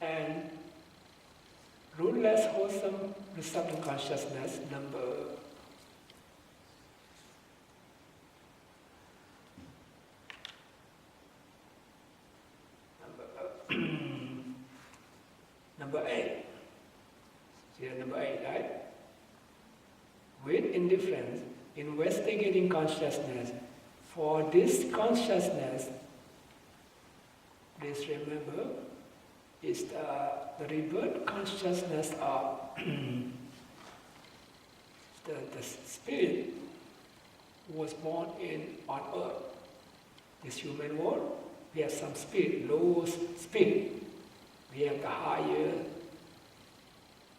And rootless, wholesome, receptive consciousness, number 8. Here, number 8, right? With indifference, investigating consciousness. For this consciousness, please remember, is the rebirth consciousness of the spirit who was born on earth. This human world, we have some spirit, low spirit. We have the higher,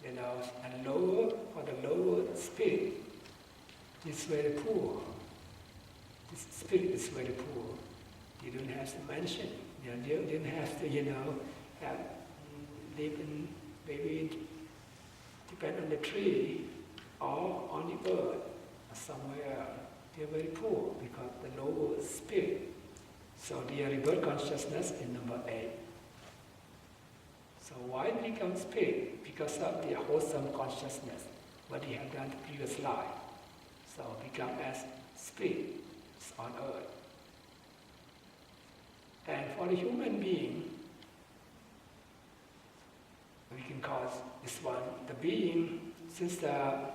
and lower, for the lower spirit is very poor. This spirit is very poor. You don't have to mention. You don't have to, have live in, maybe depend on the tree or on the earth or somewhere else. They're very poor because the lower spirit. So the rebirth consciousness is number 8. So why it becomes spirit? Because of the wholesome consciousness, what he had done in the previous life. So become as spirit on earth. And for the human being, we can call this one the being, since the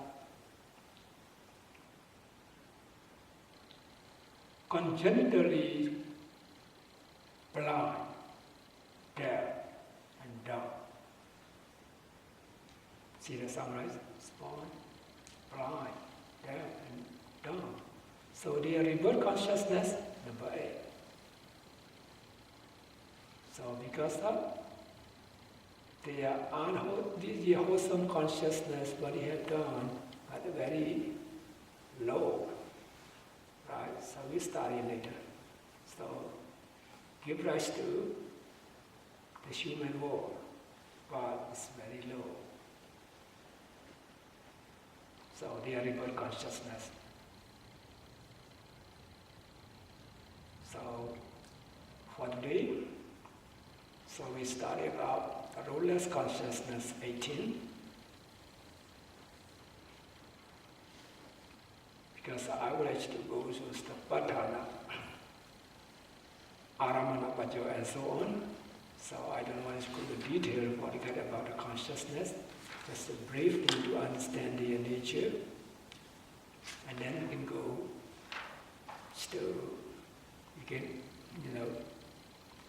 congenitally blind, deaf, and dumb. See the summarize? Born, blind, deaf, and dumb. So the rebirth consciousness, number 8. So because of the wholesome consciousness, what he had done at a very low, right? So we study later. So give rise to the human world, but it's very low. So the rebirth consciousness. So for today, so we study about the rootless consciousness 18. Because I would like to go to the Padhana, Aramana Pajo and so on. So I don't want to go into detail about the consciousness, just briefly to understand their nature. And then we can go still, we can,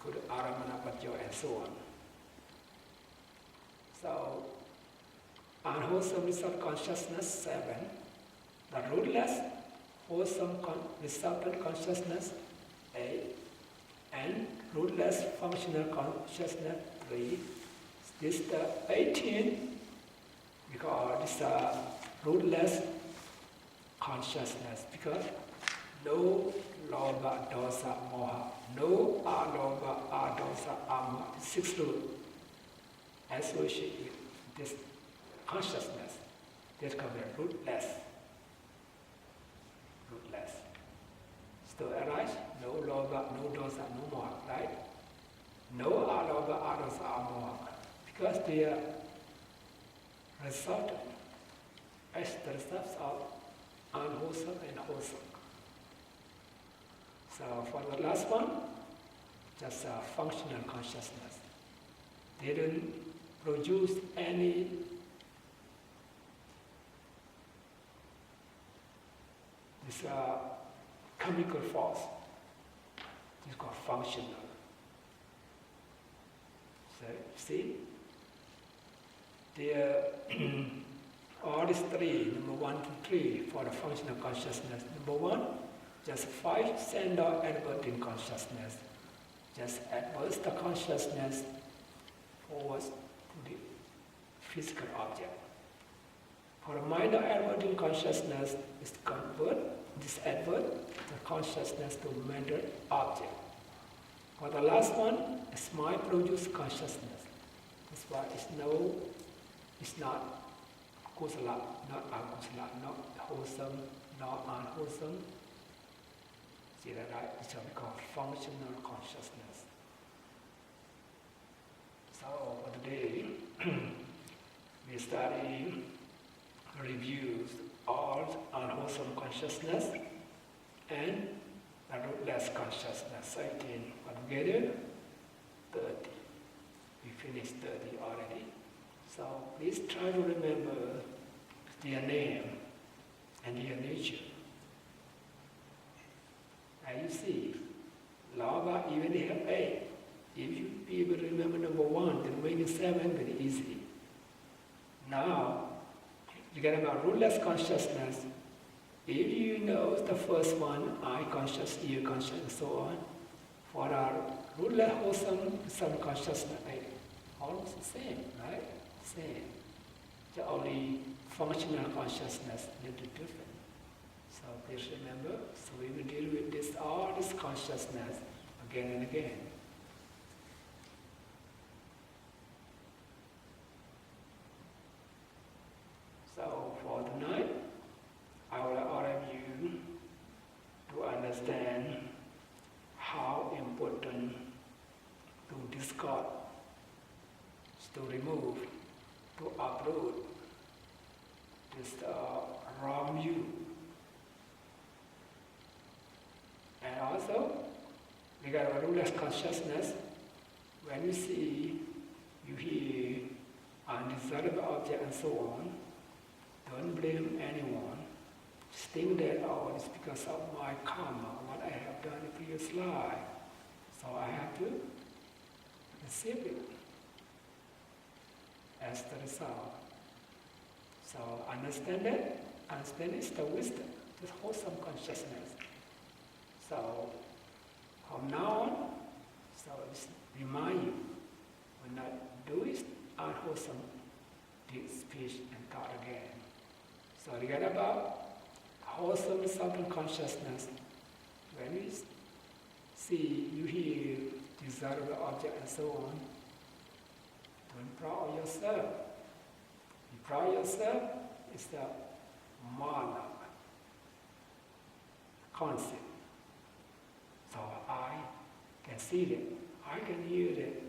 go to Aramana Pajo and so on. So, unwholesome result consciousness 7, the rootless, wholesome resultant consciousness 8, and rootless functional consciousness 3. This is the 18, because this is a rootless consciousness, because no lobha, dosa, moha, no alobha, adosa, amoha, 6 roots associated with this consciousness. That's called rootless. Rootless. Still arise? No lobha, no dosa, no moha, right? No alobha, adosa, amoha. Because they are resultant as the results of unwholesome and wholesome. So for the last one, just a functional consciousness. They don't produce any chemical force. It's called functional. So see, all these 3, number 1 to 3 for the functional consciousness. Number 1, just 5 standard adverting consciousness. Just adverts the consciousness forwards to the physical object. For a minor adverting consciousness is to convert this advert, the consciousness to mental object. For the last one, is mind produced consciousness. That's why it's not kusala, not akusala, not wholesome, not unwholesome. See that, right? It's what we call functional consciousness. So for today, consciousness and the rootless consciousness. 18 altogether, 30. We finished 30 already. So please try to remember their name and their nature. And you see, Lava even have 8. If you people remember number 1, then remaining 7 very easy. Now, you get about rootless consciousness. If you know the first one, eye conscious, ear conscious, and so on, for our rootless wholesome consciousness, almost the same, right? Same. The only functional consciousness a little different. So please remember, so we will deal with this, all this consciousness again and again. So for tonight, I would like all of you to understand how important to discard, to remove, to uproot this wrong view. And also, regarding rootless consciousness, when you see, you hear undesirable object and so on, don't blame anyone. Just think that, oh, it's because of my karma, what I have done in previous life. So I have to receive it as the result. So understand that. Understand is the wisdom, this wholesome consciousness. So from now on, so it's remind you, when I do it, unwholesome speech and thought again. So regard about wholesome self-consciousness. When you see, you hear desirable object and so on, don't proud of yourself. You proud of yourself is the mana concept. So I can see that, I can hear that,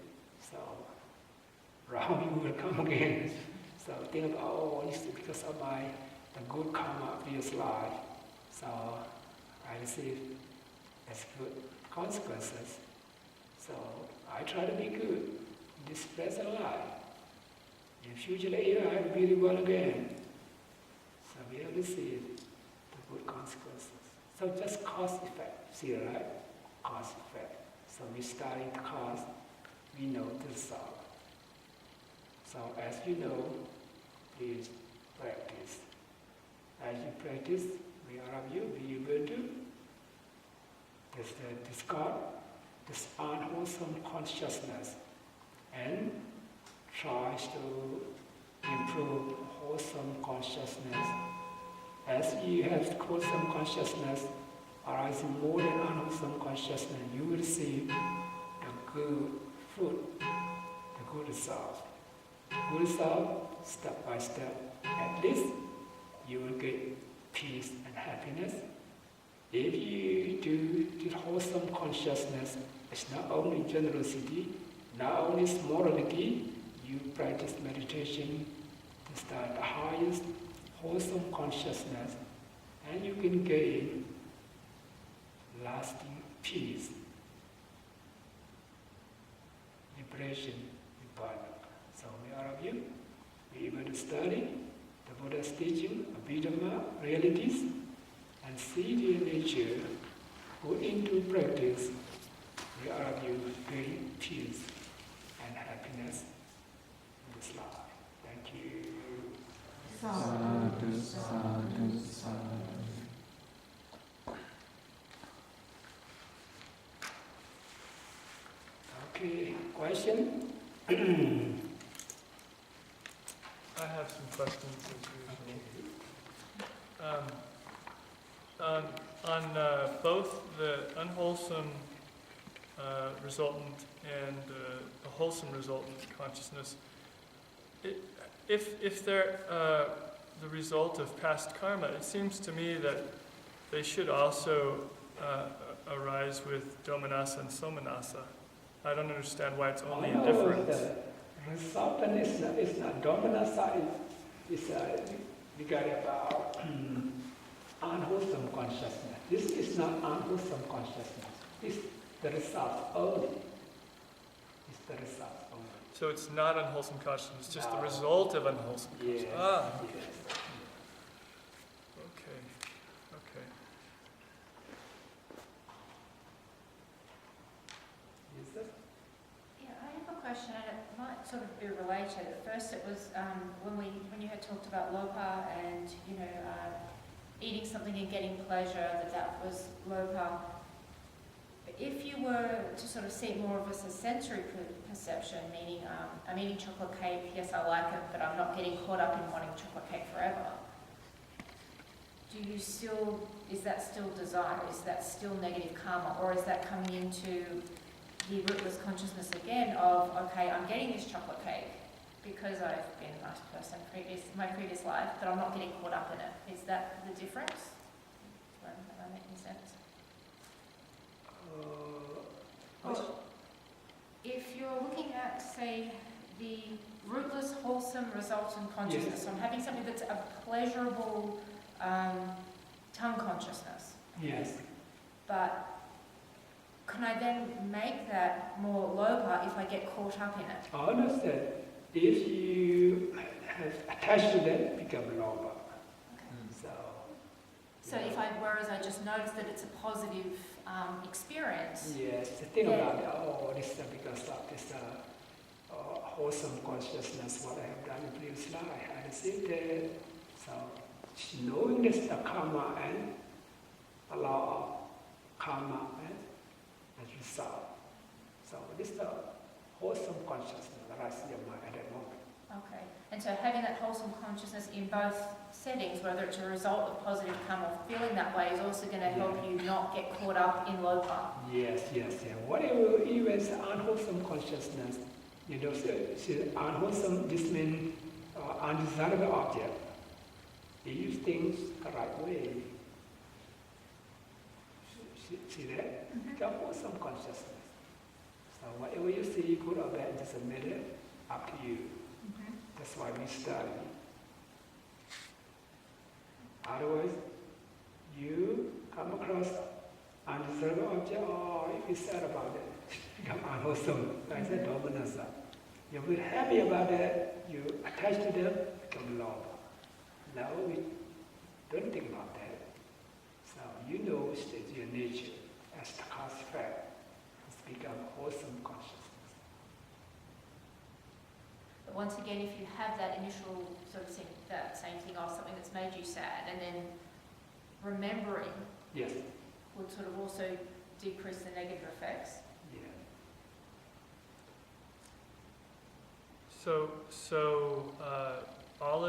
so wrong you will come again. So think about, oh, it's because of the good karma of previous life. So I receive as good consequences. So I try to be good in this present life. In future later, I will be really well again. So we have received the good consequences. So just cause effect, see, right? Cause effect. So we starting the cause, we know the result. So as you know, please practice. As you practice, we all of you be able to discard this unwholesome consciousness and tries to improve wholesome consciousness. As you have wholesome consciousness arising more than unwholesome consciousness, you will see the good fruit, the good result. Good result, step by step, at least you will get peace and happiness. If you do the wholesome consciousness, it's not only generosity, not only morality, you practice meditation to start the highest wholesome consciousness, and you can gain lasting peace, liberation, nibbana. So may all of you be able to study the Buddha's teaching, Dhamma, realities, and see their nature, put into practice, may all of you gain peace and happiness in this life. Thank you. Sadhu, sadhu, sadhu. Okay, question? I have some questions as usual. On both the unwholesome resultant and the wholesome resultant consciousness, if they're the result of past karma, it seems to me that they should also arise with domanassa and somanassa. I don't understand why it's only a difference. The resultant is not dominassa, it's regarding about unwholesome consciousness. This is not unwholesome consciousness. It's the result only. It's the result only. So it's not unwholesome consciousness, it's just the No. result of unwholesome Yes. consciousness. Ah, Yes. okay. Okay. Yes, sir? Yeah, I have a question, and it might sort of be related. At first, it was when you had talked about lopa and eating something and getting pleasure, that was lopa. But if you were to sort of see it more of as a sensory perception, meaning I'm eating chocolate cake, yes, I like it, but I'm not getting caught up in wanting chocolate cake forever. Is that still desire? Is that still negative karma? Or is that coming into the rootless consciousness again of, okay, I'm getting this chocolate cake because I've been a nice person in my previous life, but I'm not getting caught up in it. Is that the difference? Am I making sense? Well, if you're looking at, say, the rootless, wholesome results in consciousness, Yes. so I'm having something that's a pleasurable tongue consciousness. Yes. But can I then make that more lopa if I get caught up in it? I understand. If you have attached to that, become lower. So whereas I just noticed that it's a positive experience. Yes, the thing about it, this is because of this wholesome consciousness, what I have done in previous life. I received it. So, knowing this the karma and a law of karma and result. So, this is the wholesome consciousness that I see in my at that moment. Okay. And so having that wholesome consciousness in both settings, whether it's a result of positive karma or feeling that way, is also going to help you not get caught up in lopa. Yes. Whatever, even unwholesome consciousness, unwholesome, this means undesirable object. You use things the right way. See that? Mm-hmm. Become wholesome consciousness. So whatever you see, good or bad, doesn't matter, up to you. Mm-hmm. That's why we study. Otherwise, you come across undesirable object, or if you sad about it, become unwholesome. I said, Dhamma. You feel happy about it, you attach to them, become love. Now we don't think about that. So you know it's your nature as the cause fact. It's become wholesome consciousness. But once again, if you have that initial sort of that same thing of something that's made you sad, and then remembering Yes. would sort of also decrease the negative effects. Yeah. So all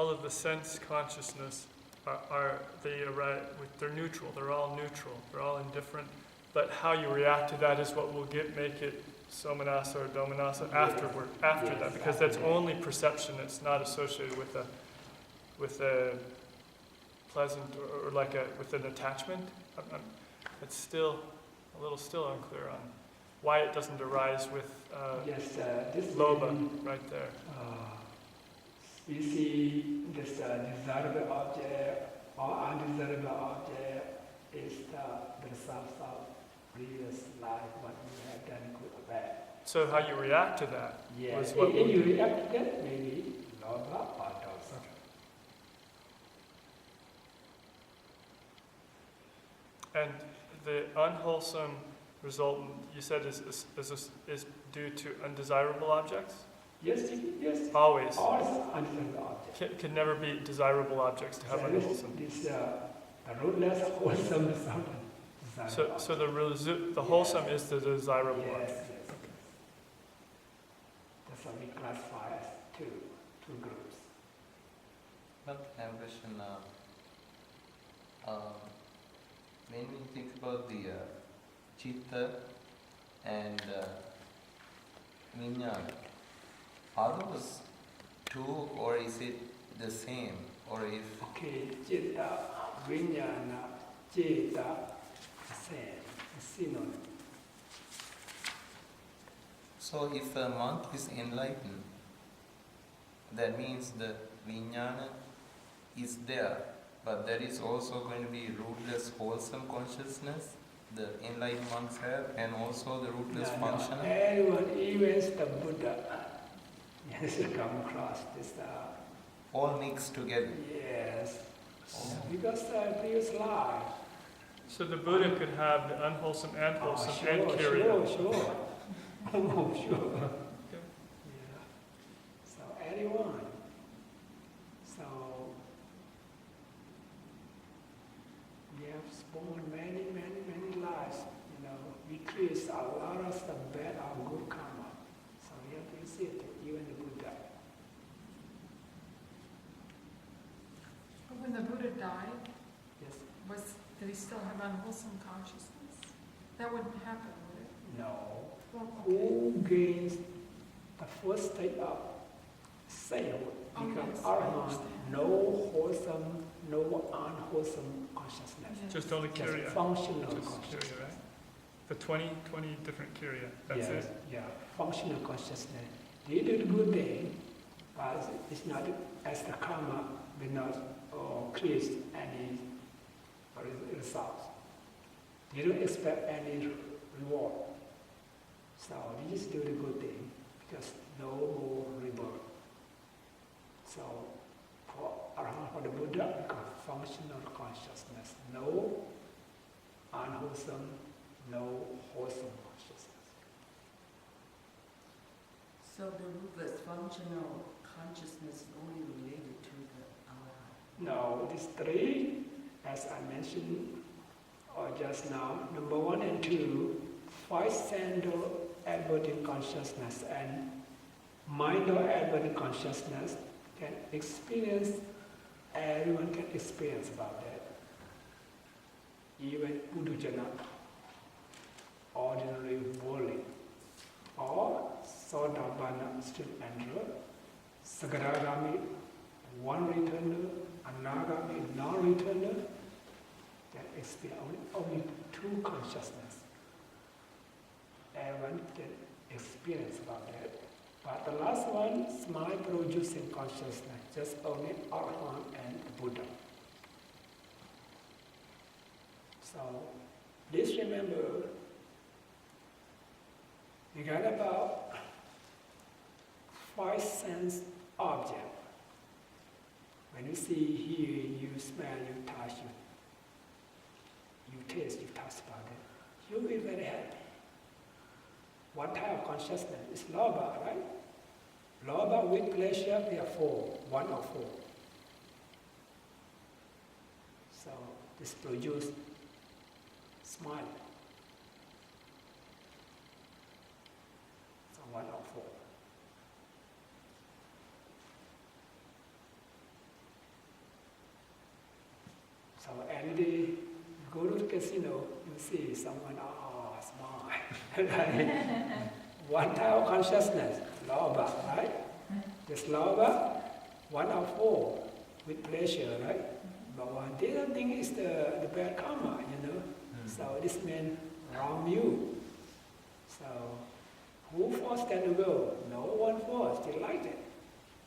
of the sense consciousness they're neutral. They're all neutral. They're all indifferent. But how you react to that is what will make it somanasa or domanasa after that, because that's only perception. It's not associated with a pleasant or with an attachment. It's still a little unclear on why it doesn't arise with This loba right there. You see this desirable object or undesirable object is the result of previous life, what you have done good or bad. So how you react to that Yes. was what If you react to that, maybe loba or dosa. And the unwholesome result, you said, is due to undesirable objects? Yes. Always. All undesirable objects. Can never be desirable objects to have unwholesome. This the rootless, wholesome result. So the wholesome is the desirable Yes. object. That's what we classify as two groups. But I have a question. When we think about the chitta and vijnana, are those two, or is it the same? Or if Okay, citta, vijnana, citta, same, synonym. so, if a monk is enlightened, that means the vijnana is there, but there is also going to be rootless, wholesome consciousness the enlightened monks have, and also the rootless functional. Everyone, even the Buddha, yes, come across this. All mixed together. Yes, Oh. because previous life. So the Buddha could have the unwholesome and wholesome Sure, and carry it. sure. Oh, sure. Okay. Yeah. So anyone. So we have spawned many lives. You know, we create a lot of stuff bad or good karma. So we have to see it, even the Buddha. But when the Buddha died, Yes. did he still have unwholesome consciousness? That wouldn't happen, would it? No. Well, Who gains the first state of self Oh, becomes yes, I arahant, understand. no wholesome, no unwholesome consciousness. Yes. Just only Just Kirya. functional Just consciousness. Kirya, right? The 20 different Kirya. That's Yes, it. yeah, functional consciousness. They do the good thing, but it's not as the karma will not create any results. They don't expect any reward. So they just do the good thing because no more rebirth. So for the Buddha, because functional consciousness, no unwholesome, no wholesome consciousness. So the rootless functional consciousness is only related to the arahant. Now, these three, as I mentioned just now, number 1 and 2, 5 sandal embodied consciousness and mind or embodied consciousness can experience, everyone can experience about that. Even Buddhajana, ordinary worldling, or Sodabana still enter, Sagaragami, one returner, Anagami, non-returner, can experience only 2 consciousness. Everyone can experience about that. But the last one, smile producing consciousness, just only Arahant and Buddha. So please remember, we got about 5 sense objects. When you see, hear, you smell, you touch, you taste, you touch about it, you'll be very happy. What type of consciousness? It's Lobha, right? Lobha with pleasure, we are 4, 1 or 4. So this produces smile. So 1 or 4. So every day you go to the casino, you see someone, smile. Right? One type of consciousness, Lobha, right? This Lobha, 1 or 4, with pleasure, right? But one they don't think it's the bad karma, you know. So this means wrong view. So who forced them to go? No one forced, they liked it.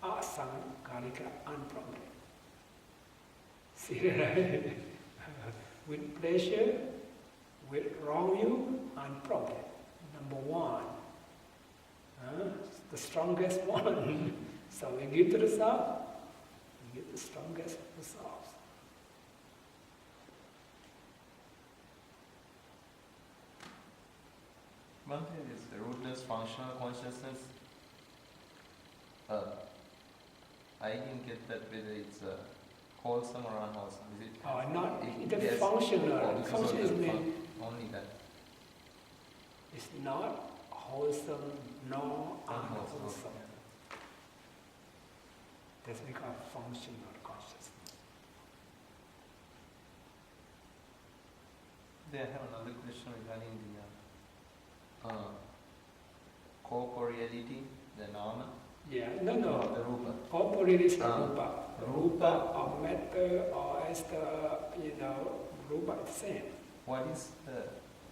Asana Karika unprompted. See, right? With pleasure, with wrong view, unprompted. Number 1. The strongest one. So we give the result, we get the strongest results. One thing is the rootless functional consciousness. I didn't get that whether it's wholesome or unwholesome. Is it? Not the yes. functional. Oh, because Function of is the mean only that. it's not wholesome nor Unwholesome. unwholesome. That's because functional consciousness. They have another question regarding the corporeality, the Nama. Yeah, no. The Rupa. Corporeal is the Rupa. Rupa. Or matter or as the, Rupa is same. What is the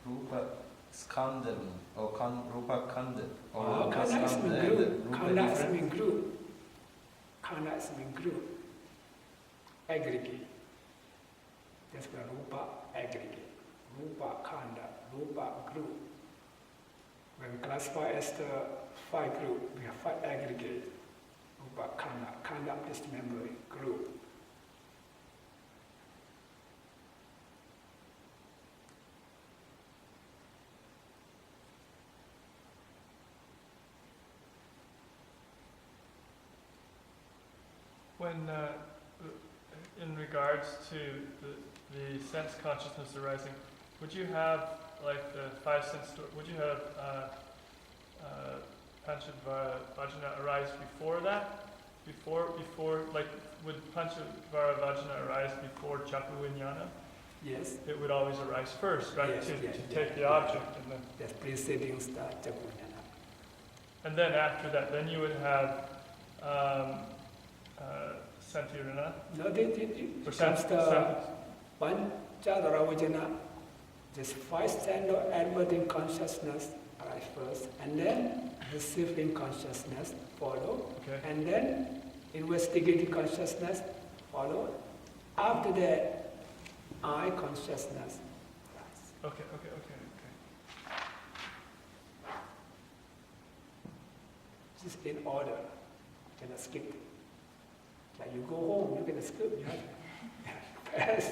Rupa Skanda mean? Or Rupa Kanda? Or Rupa Kanda is Skanda mean and the group. Rupa Kanda is different? mean group. Khanda is mean group, aggregate. That's where Rupa aggregate. Rupa Khanda, Rupa group. When we classify as the 5 group, we have 5 aggregate. Rupa Khanda, Khanda dismember group. When, in regards to the sense consciousness arising, would you have like the 5 sense? Would you have Panchavara Vajana arise before that? Before, like, would Panchavara Vajana arise before Chakku Vijnana? Yes. It would always arise first, right? Yes, to yes, take yes, the yes. object, and then. That's preceding start Chakku Vijnana. And then after that, then you would have Santirana. No, they Or comes the Panchadhara Vajana, just 5 standard adverting consciousness arise first, and then receiving consciousness follow, Okay. and then investigating consciousness follow. After that, I consciousness arise. Okay. Just in order, you cannot skip it. Like you go home, you can skip, you have to pass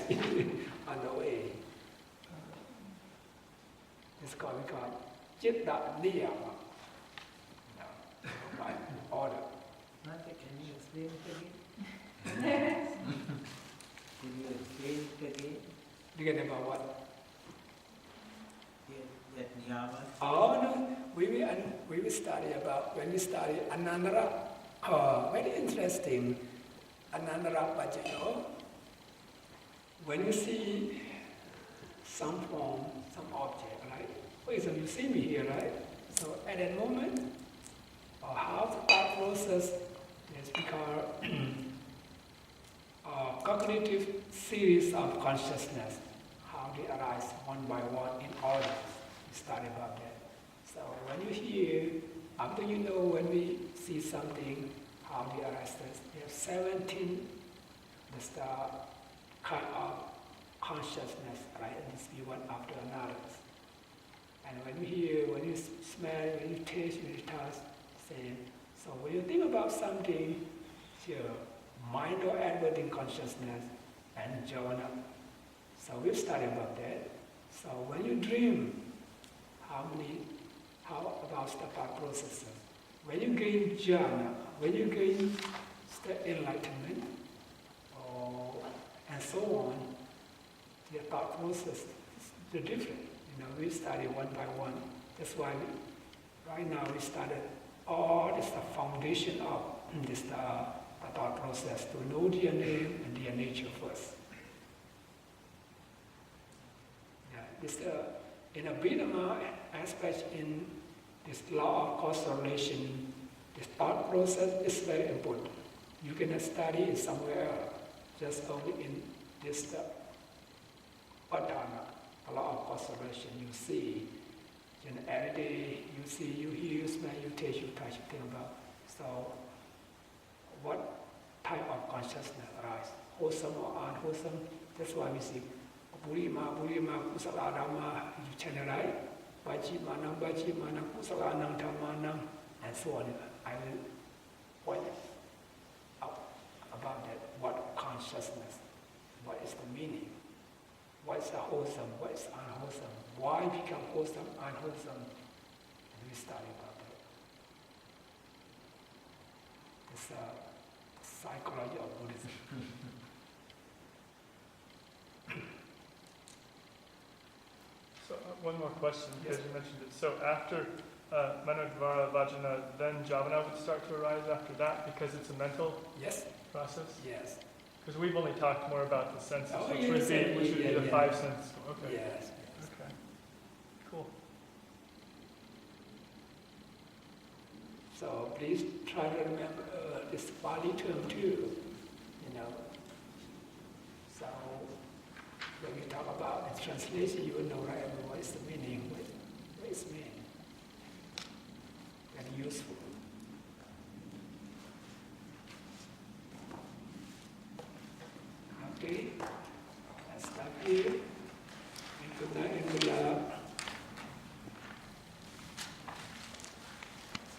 on the way. It's called, we call Chitta Niyama. By order. Mother, can you explain it again? Can you explain it again? Again about what? That niyama? Oh no, we will study about, when we study Anandara, very interesting, Anandara Bhajana. When you see some form, some object, right? For example, you see me here, right? So at that moment, or how the thought process has become a cognitive series of consciousness, how they arise one by one in order. We study about that. So when you hear, after you know when we see something, how they arise, we have 17 the kind of consciousness, right? And this be one after another. And when you hear, when you smell, when you taste, when you touch, same. So when you think about something, here, mind or adverting consciousness and jhana. So we've studied about that. So when you dream, how about the thought processes? When you gain jhana, when you gain the enlightenment, and so on, the thought process is different. We study one by one. That's why right now we started all this the foundation of this the thought process to know their name and their nature first. Yeah, this in a Dhamma aspect in this law of causal relation, this thought process is very important. You cannot study it somewhere else, just only in this Dhamma. A lot of causal relation you see, every day you see, you hear, you smell, you taste, you touch, you think about. So, what type of consciousness arises? Wholesome or unwholesome? That's why we see Burima, Kusala Dhamma, you channel right? Bajimanam, Kusalanam, Dhammanam, and so on. I will point out about that. What consciousness? What is the meaning? What is wholesome? What is unwholesome? Why become wholesome, unwholesome? And we study about that. It's the psychology of Buddhism. So one more question, because Yes. you mentioned it. So after Manodvara Vajana, then Javana would start to arise after that, because it's a mental Yes? process? Yes. Because we've only talked more about the senses, Oh, which yes, would be yeah, the yeah. 5 senses. Okay. Yes. Okay. Cool. So please try to remember this Pali term too, So when we talk about the translation, you will know right away what is the meaning, what is mean. Very useful. Okay, let's stop here. And good night and good luck.